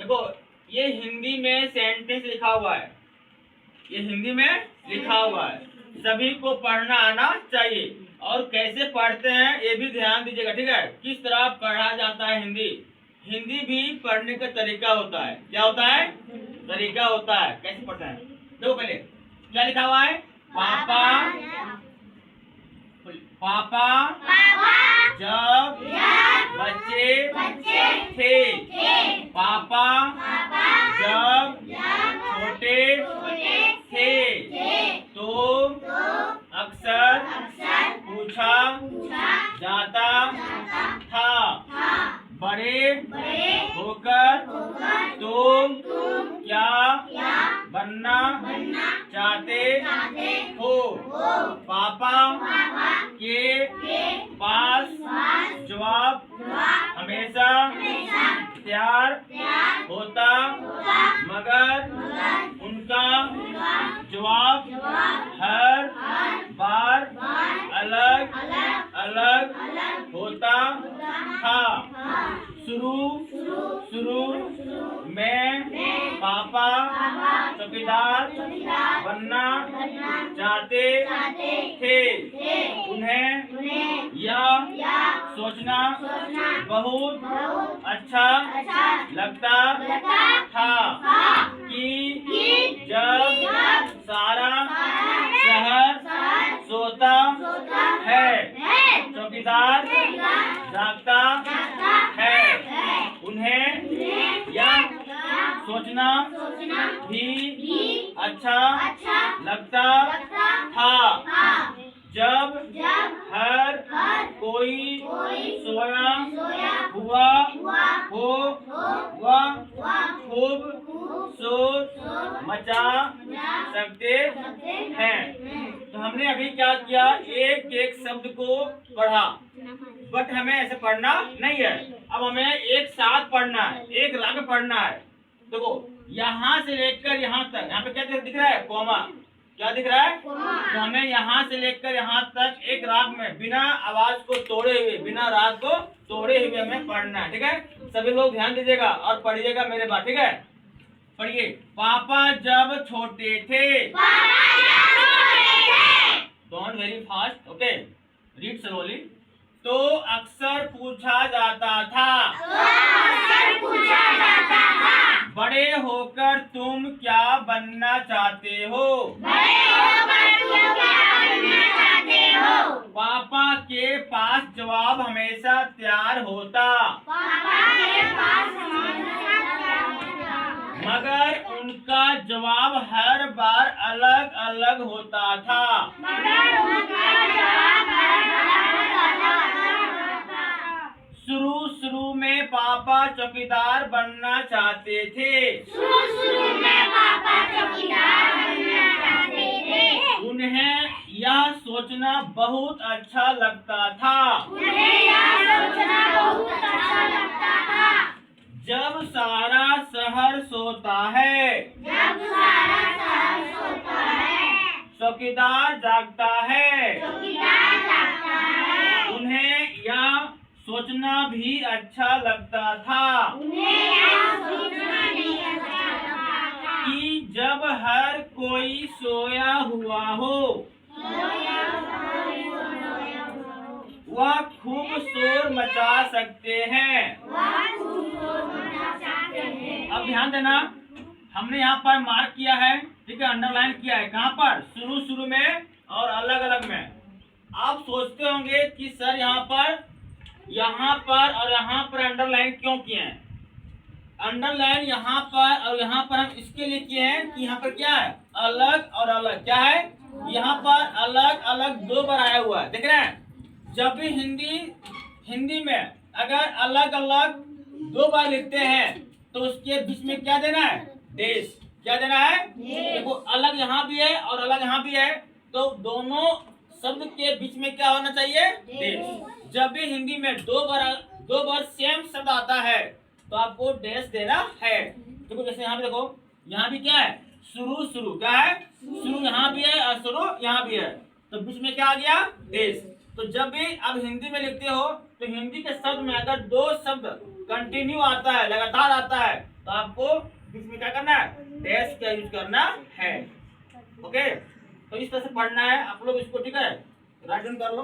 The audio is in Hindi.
देखो ये हिंदी में सेंटेंस लिखा हुआ है, ये हिंदी में लिखा हुआ है, सभी को पढ़ना आना चाहिए। और कैसे पढ़ते हैं ये भी ध्यान दीजिएगा, ठीक है। किस तरह पढ़ा जाता है हिंदी, हिंदी भी पढ़ने का तरीका होता है। क्या होता है? तरीका होता है। कैसे पढ़ते हैं देखो, पहले क्या लिखा हुआ है? पापा पापा जब बच्चे थे, पापा जब छोटे थे तो अक्सर पूछा जाता था, बड़े होकर तुम क्या बनना चाहते हो? पापा के पास जवाब हमेशा तैयार होता, मगर उनका जवाब हर बार अलग अलग होता था। शुरू में पापा चौकीदार बनना चाहते थे। उन्हें यह सोचना बहुत अच्छा लगता था कि जब सारा शहर सोता है, चौकीदार जागता है। उन्हें यह सोचना भी अच्छा लगता था जब हर कोई सोया हुआ हो, वह खूब शोर मचा सकते हैं। तो हमने अभी क्या किया, एक एक शब्द को पढ़ा, बट हमें ऐसे पढ़ना नहीं है। अब हमें एक साथ पढ़ना है, एक राग पढ़ना है। देखो यहाँ से लेकर यहाँ तक, यहाँ पे क्या दिख रहा है? कॉमा। क्या दिख रहा है? तो हमें यहाँ से लेकर यहाँ तक एक राग में बिना आवाज को तोड़े हुए, बिना राग को तोड़े हुए हमें पढ़ना है, ठीक है। सभी लोग ध्यान दीजिएगा और पढ़िएगा मेरे बात, ठीक है। पढ़िए। पापा जब छोटे थे, don't very fast, okay, read slowly. तो अक्सर पूछा जाता था, बड़े होकर तुम क्या बनना चाहते हो? पापा के पास जवाब हमेशा तैयार होता, मगर उनका जवाब हर बार अलग अलग होता था। शुरू में पापा चौकीदार बनना चाहते थे। उन्हें यह सोचना बहुत अच्छा लगता था जब सारा शहर सोता है, चौकीदार जागता है। उन्हें यह सोचना भी अच्छा लगता था कि जब हर कोई सोया हुआ हो, वह खूब शोर मचा सकते हैं। अब ध्यान देना, हमने यहाँ पर मार्क किया है, ठीक है, अंडरलाइन किया है। कहाँ पर? शुरू में और अलग अलग में। आप सोचते होंगे कि सर यहाँ पर और यहाँ पर अंडरलाइन क्यों किए हैं? अंडरलाइन यहाँ पर और यहाँ पर हम इसके लिए किए हैं कि यहाँ पर क्या है? अलग और अलग। क्या है? यहाँ पर अलग अलग दो बार आया हुआ है, देख रहे हैं। जब भी हिंदी में अगर अलग अलग दो बार लिखते हैं तो उसके बीच में क्या देना है? देश। क्या देना है? देखो अलग यहाँ भी है और अलग यहाँ भी है, तो दोनों शब्द के बीच में क्या होना चाहिए? देश। जब भी हिंदी में दो बार सेम शब्द आता है तो आपको देश देना है। देखो जैसे यहाँ पे देखो, यहाँ भी क्या है? शुरू। क्या है? शुरू यहाँ भी है और शुरू यहाँ भी है, तो बीच में क्या आ गया? देश। तो जब भी आप हिंदी में लिखते हो तो हिंदी के शब्द में अगर दो शब्द कंटिन्यू आता है, लगातार आता है, तो तो आपको इसमें क्या करना है, डैश का यूज करना है। ओके, तो इस तरह से पढ़ना है आप लोग इसको, ठीक है, राइट डाउन कर लो।